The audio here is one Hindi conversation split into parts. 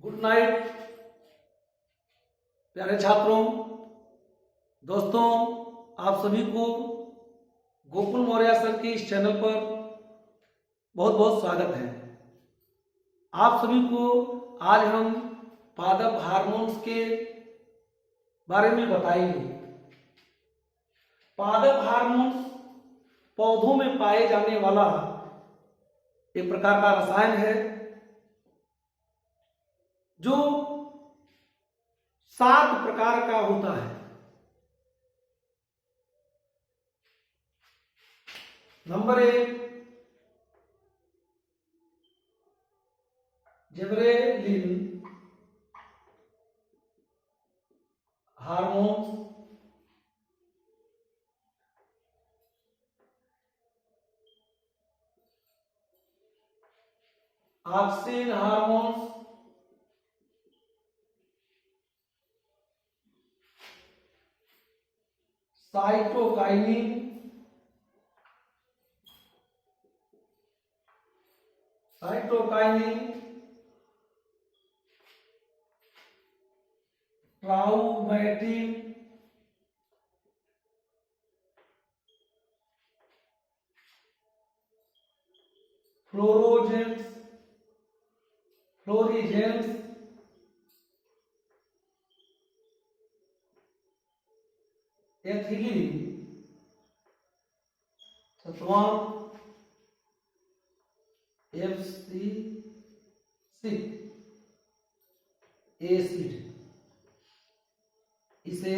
गुड नाइट प्यारे छात्रों, दोस्तों, आप सभी को गोकुल मौर्य सर के इस चैनल पर बहुत बहुत स्वागत है। आप सभी को आज हम पादप हार्मोन्स के बारे में बताएंगे। पादप हार्मोन्स पौधों में पाए जाने वाला एक प्रकार का रसायन है जो 7 प्रकार का होता है। Number 1 gibberellin hormones, auxin hormones, cytokinin, traumatin, florigens, ethylene, सत्वा एब्सिसिक एसिड, इसे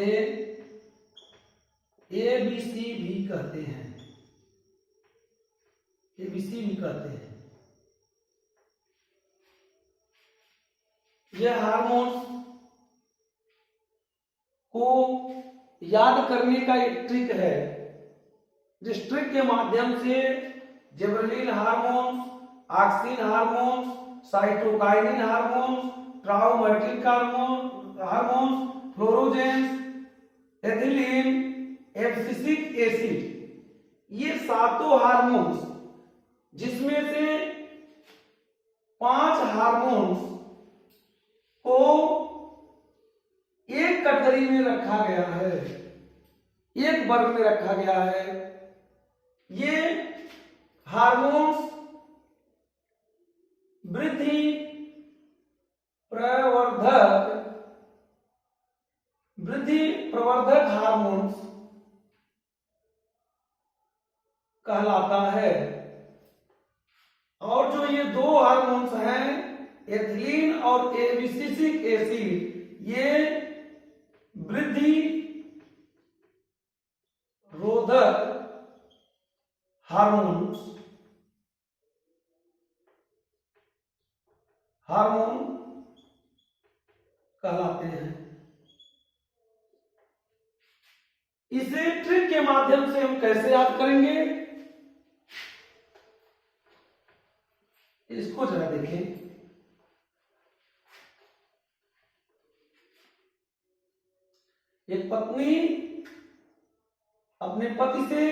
एबीसी भी कहते हैं। एबीसी भी कहते हैं। यह हार्मोन्स को याद करने का एक ट्रिक है, जिस ट्रिक के माध्यम से gibberellin hormones, auxin hormones, cytokinin hormones, traumatic hormones, florigens, ethylene, abscisic acid, ये 7 हार्मोन्स, जिसमें से 5 हार्मोन्स को एक कटोरी में रखा गया है, एक वर्ग में रखा गया है। ये हार्मोन्स वृद्धि प्रवर्धक हार्मोन्स कहलाता है। और जो ये 2 हार्मोन्स हैं, एथिलीन और एबिसिसिक एसिड, ये वृद्धि रोधक हार्मोन कहलाते हैं। इसे ट्रिक के माध्यम से हम कैसे याद करेंगे, इसको जरा देखें। एक पत्नी अपने पति से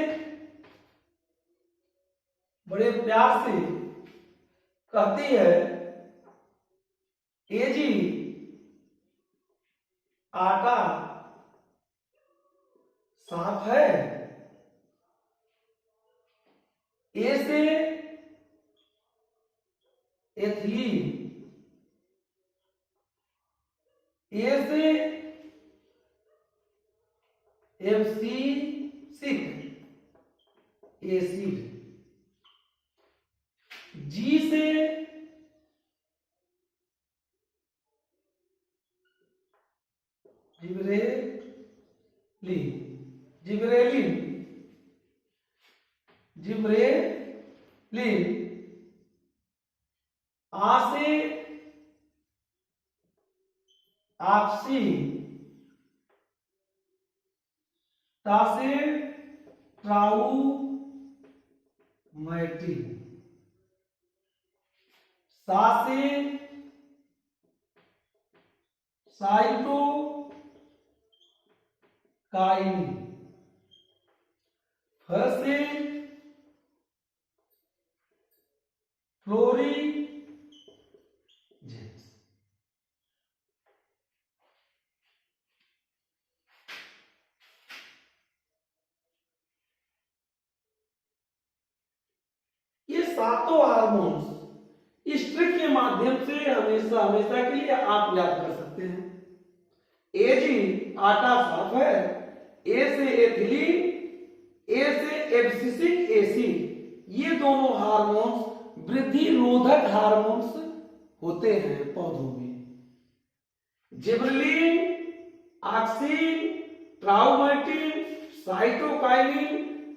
बड़े प्यार से कहती है, ए जी, आटा साफ है? ए से एथिलीन, ए से एब्सिसिक एसिड, जी से जिबरेलिन, आ से ऑक्सिन, ता से ट्राउमेटिन, सा से साइटोकाइनिन, फ से फ्लोरीजेंस। सातों हार्मोन्स इस ट्रिक के माध्यम से हमेशा हमेशा के लिए आप याद कर सकते हैं। ए जी आटा साफ है, ए से एथिलीन, ए से एब्सिसिक एसिड, ये दोनों हार्मोन्स वृद्धि रोधक हार्मोन्स होते हैं पौधों में। जिबरेलिन, ऑक्सिन, ट्राउमेटिन, साइटोकाइनिन,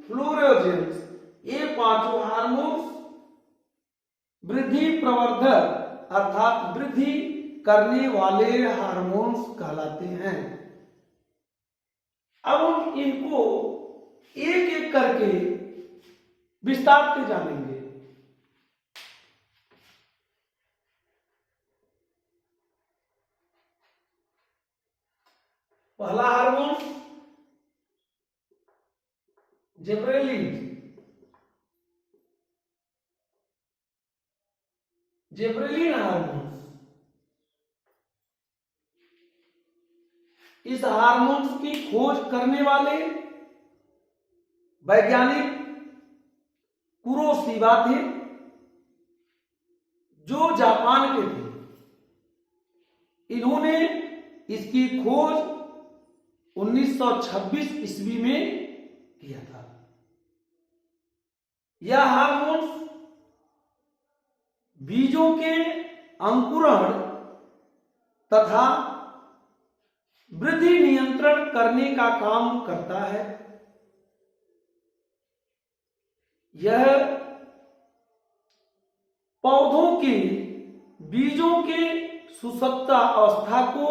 फ्लोरोजेंस, ये पांचों हार्मोन्स वृद्धि प्रवर्धक अर्थात वृद्धि करने वाले हार्मोन्स कहलाते हैं। अब हम इनको एक एक करके विस्तार से जानेंगे। पहला हार्मोन जिबरेलिन। जिबरेलिन हार्मोन, इस हार्मोन की खोज करने वाले वैज्ञानिक कुरोशिबा थे, जो जापान के थे। इन्होंने इसकी खोज 1926 ईस्वी में किया था। यह हार्मोन बीजों के अंकुरण तथा वृद्धि नियंत्रण करने का काम करता है। यह पौधों के बीजों के सुसप्त अवस्था को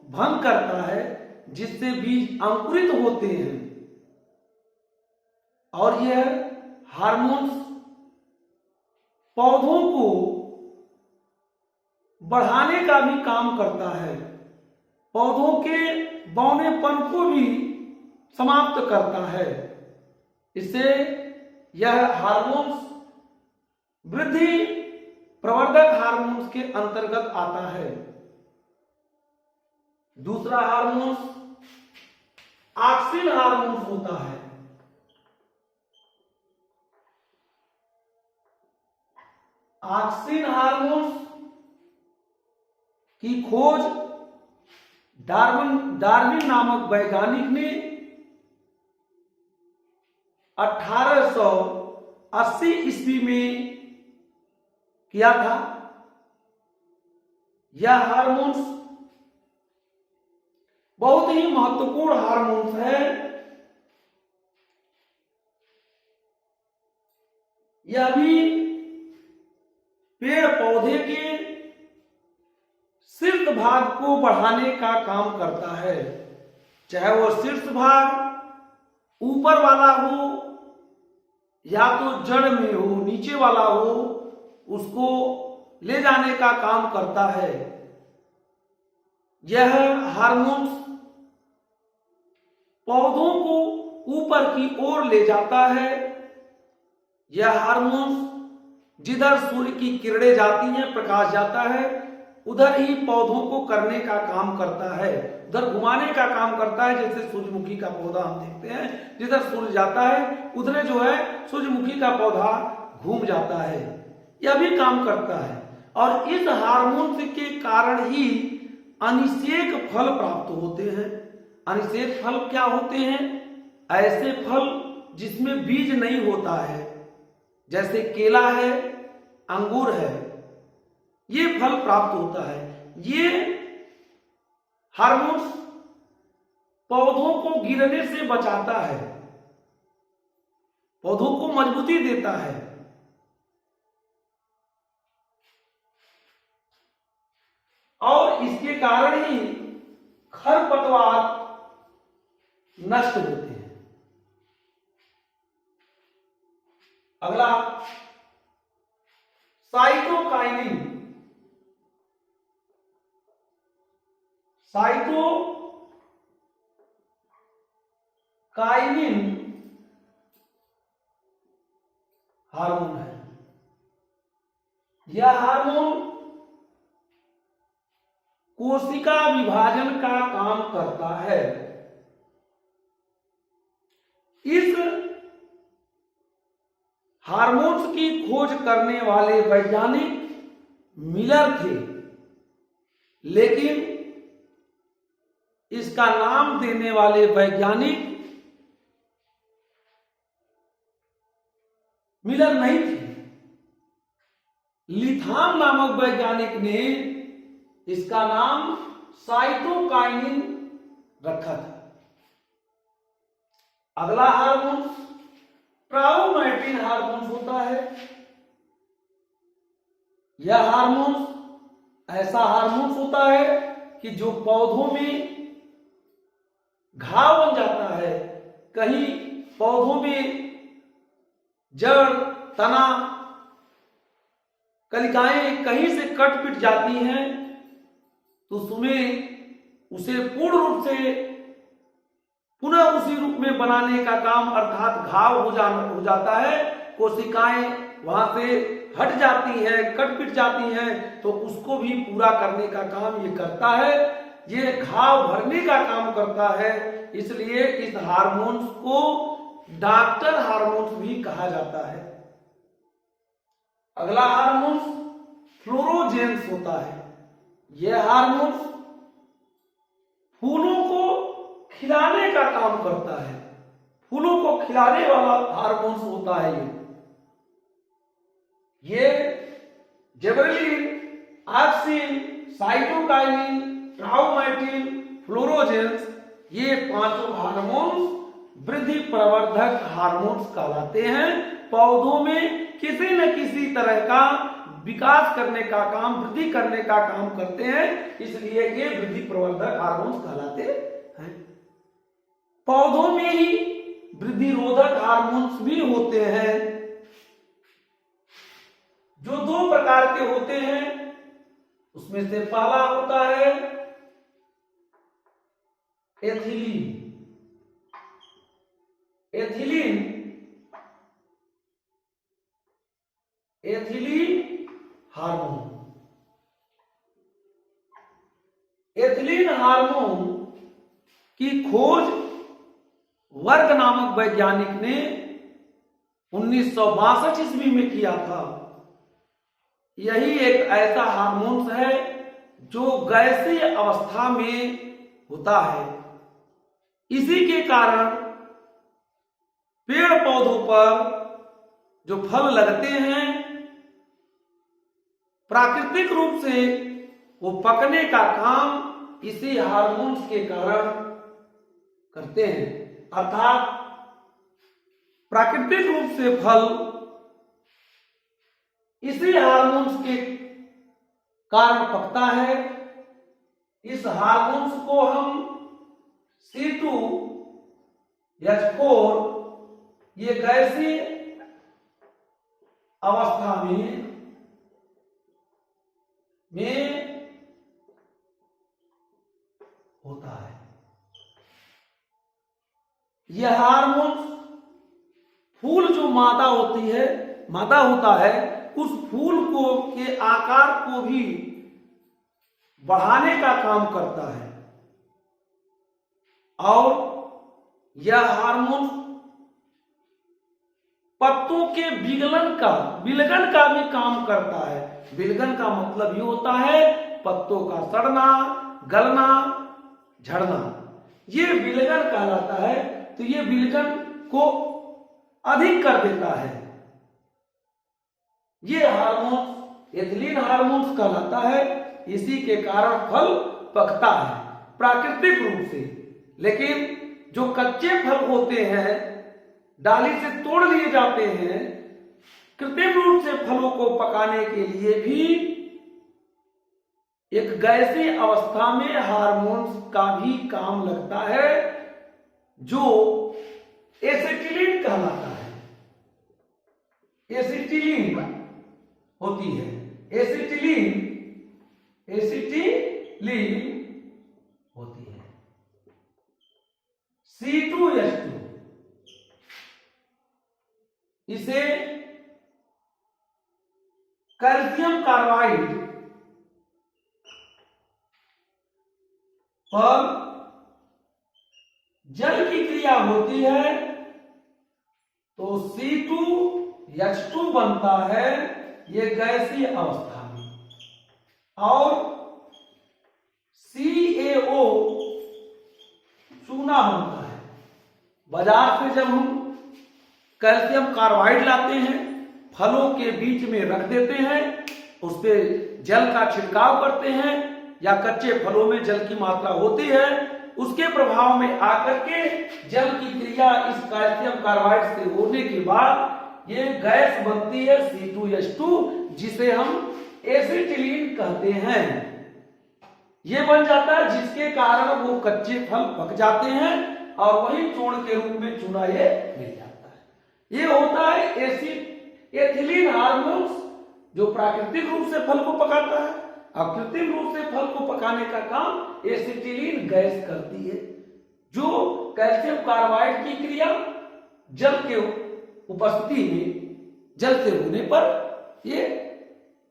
भंग करता है, जिससे बीज अंकुरित होते हैं, और यह हार्मोन्स पौधों को बढ़ाने का भी काम करता है, पौधों के बौनेपन को भी समाप्त करता है। इससे यह हार्मोन्स वृद्धि प्रवर्धक हार्मोन्स के अंतर्गत आता है। दूसरा हार्मोन्स ऑक्सिन हार्मोन्स होता है। ऑक्सिन हार्मोन्स की खोज डार्विन नामक वैज्ञानिक ने 1880 ईस्वी में किया था। यह हार्मोन्स बहुत ही महत्वपूर्ण हार्मोन्स है। यह भी पेड़ पौधे के शीर्ष भाग को बढ़ाने का काम करता है, चाहे वो शीर्ष भाग ऊपर वाला हो या तो जड़ में हो, नीचे वाला हो, उसको ले जाने का काम करता है। यह हार्मोन्स पौधों को ऊपर की ओर ले जाता है। यह हार्मोन्स जिधर सूर्य की किरणें जाती हैं, प्रकाश जाता है, उधर ही पौधों को करने का काम करता है, उधर घुमाने का काम करता है। जैसे सूर्यमुखी का पौधा हम देखते हैं, जिधर सूर्य जाता है उधर जो है सूर्यमुखी का पौधा घूम जाता है। यह भी काम करता है, और इस हार्मोन के कारण ही अनिषेक फल प्राप्त होते हैं। अनिषेक फल क्या होते हैं? ऐसे फल जिसमें बीज नहीं होता है, जैसे केला है, अंगूर है, ये फल प्राप्त होता है। ये हार्मोन्स पौधों को गिरने से बचाता है, पौधों को मजबूती देता है। और इसके कारण ही खरपतवार नष्ट होते हैं। अगला साइटोकाइनिन। साइटोकाइनिन हार्मोन है। यह हार्मोन कोशिका विभाजन का काम करता है। इस हार्मोन्स की खोज करने वाले वैज्ञानिक मिलर थे, लेकिन इसका नाम देने वाले वैज्ञानिक मिलर नहीं थे। लिथाम नामक वैज्ञानिक ने इसका नाम साइटोकाइनिन रखा था। अगला हार्मोन ट्राउमेटिन हार्मोन होता है। यह हार्मोन ऐसा हार्मोन होता है कि जो पौधों में घाव बन जाता है, कहीं पौधों में जड़, तना, कलिकाएं कहीं से कट पिट जाती हैं तो उसे पूर्ण रूप से पुनः उसी रूप में बनाने का काम, अर्थात घाव हो जाता है, कोशिकाएं वहां से हट जाती हैं, कट पिट जाती हैं, तो उसको भी पूरा करने का काम ये करता है। ये घाव भरने का काम करता है, इसलिए इस हार्मोन्स को डॉक्टर हार्मोन्स भी कहा जाता है। अगला हार्मोन फ्लोरोजेंस होता है। यह हार्मोन फूलों को खिलाने का काम करता है, फूलों को खिलाने वाला हार्मोन होता है। ये जिबरेलिन, ऑक्सिन, साइटोकाइनिन, ट्राउमेटिन, फ्लोरोजेंस, ये पांचों हार्मोन वृद्धि प्रवर्धक हार्मोन्स कहलाते हैं। पौधों में किसी न किसी तरह का विकास करने का काम, वृद्धि करने का काम करते हैं, इसलिए ये वृद्धि प्रवर्धक हार्मोन्स कहलाते हैं। पौधों में ही वृद्धि रोधक हार्मोन्स भी होते हैं, जो दो प्रकार के होते हैं। उसमें से पहला होता है ethylene. Ethylene hormone. Ethylene hormone की खोज वर्ग नामक वैज्ञानिक ने 1962 ईस्वी में किया था। यही एक ऐसा हार्मोन है जो गैसीय अवस्था में होता है। इसी के कारण पेड़ पौधों पर जो फल लगते हैं, प्राकृतिक रूप से वो पकने का काम इसी हार्मोन्स के कारण करते हैं। अर्थात प्राकृतिक रूप से फल इसी हार्मोन्स के कारण पकता है। इस हार्मोन्स को हम C2H4 ये गैसीय अवस्था में होता है। यह हार्मोन फूल जो मादा होता है, उस फूल को के आकार को भी बढ़ाने का काम करता है। और यह हार्मोन पत्तों के विलगन का भी काम करता है। विलगन का मतलब ये होता है पत्तों का सड़ना, गलना, झड़ना, ये विलगन कहलाता है। तो ये विलगन को अधिक कर देता है। ये हार्मोन एथिलीन हार्मोन कहलाता है। इसी के कारण फल पकता है प्राकृतिक रूप से। लेकिन जो कच्चे फल होते हैं, डाली से तोड़ लिए जाते हैं, कृत्रिम रूप से फलों को पकाने के लिए भी एक गैसीय अवस्था में हार्मोन्स का भी काम लगता है, जो एसिटिलीन कहलाता है। एसिटिलीन होती है। एसिटिलीन होती है। C2H2 इसे कैल्शियम कार्बाइड पर जल की क्रिया होती है तो C2 H2 बनता है ये गैसीय अवस्था में, और CaO चूना बनता है। बाजार से जब हम कैल्शियम कार्बाइड लाते हैं, फलों के बीच में रख देते हैं, उस पे जल का छिड़काव करते हैं, या कच्चे फलों में जल की मात्रा होती है, उसके प्रभाव में आकर के जल की क्रिया इस कैल्शियम कार्बाइड से होने के बाद ये गैस बनती है C2H2, जिसे हम एसिटिलीन कहते हैं। ये बन जाता है, जिसके कारण वो कच्चे फल पक जाते हैं और वही चूर्ण के रूप में चूना ये मिल जाता है। ये होता है एथिलीन हार्मोन्स, जो प्राकृतिक रूप से फल को पकाता है, और कृत्रिम रूप से फल को पकाने का काम एसिटिलीन गैस करती है, जो कैल्शियम कार्बाइड की क्रिया जल के उपस्थिति में, जल से होने पर ये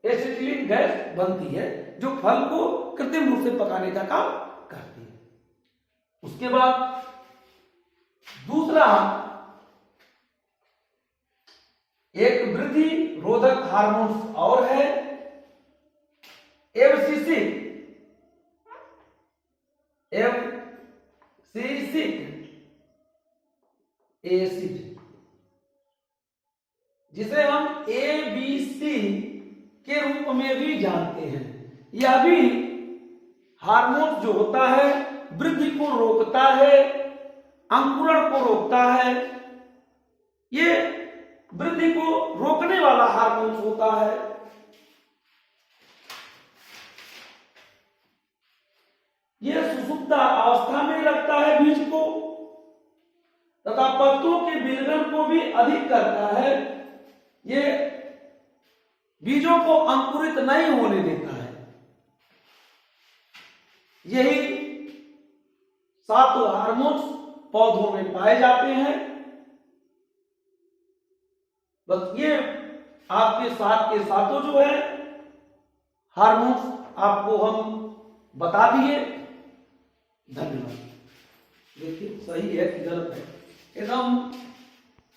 एसिटिलीन गैस बनती है, जो फल को कृत्रिम रूप से पकाने का काम करती है। उसके बाद दूसरा एक वृद्धि रोधक हार्मोन और है एब्सिसिक एसिड, जिसे हम ABC के रूप में भी जानते हैं। यह भी हार्मोन जो होता है वृद्धि को रोकता है, अंकुरण को रोकता है। ये वृद्धि को रोकने वाला हार्मोन होता है। यह सुषुप्त अवस्था में रखता है बीज को, तथा पत्तों के विलयन को भी अधिक करता है। ये बीजों को अंकुरित नहीं होने देता है। यही 7 हार्मोन्स पौधों में पाए जाते हैं। बस ये आपके साथ के साथों जो है हार्मोन्स आपको हम बता दिए। धन्यवाद। देखिए सही है कि गलत है, एकदम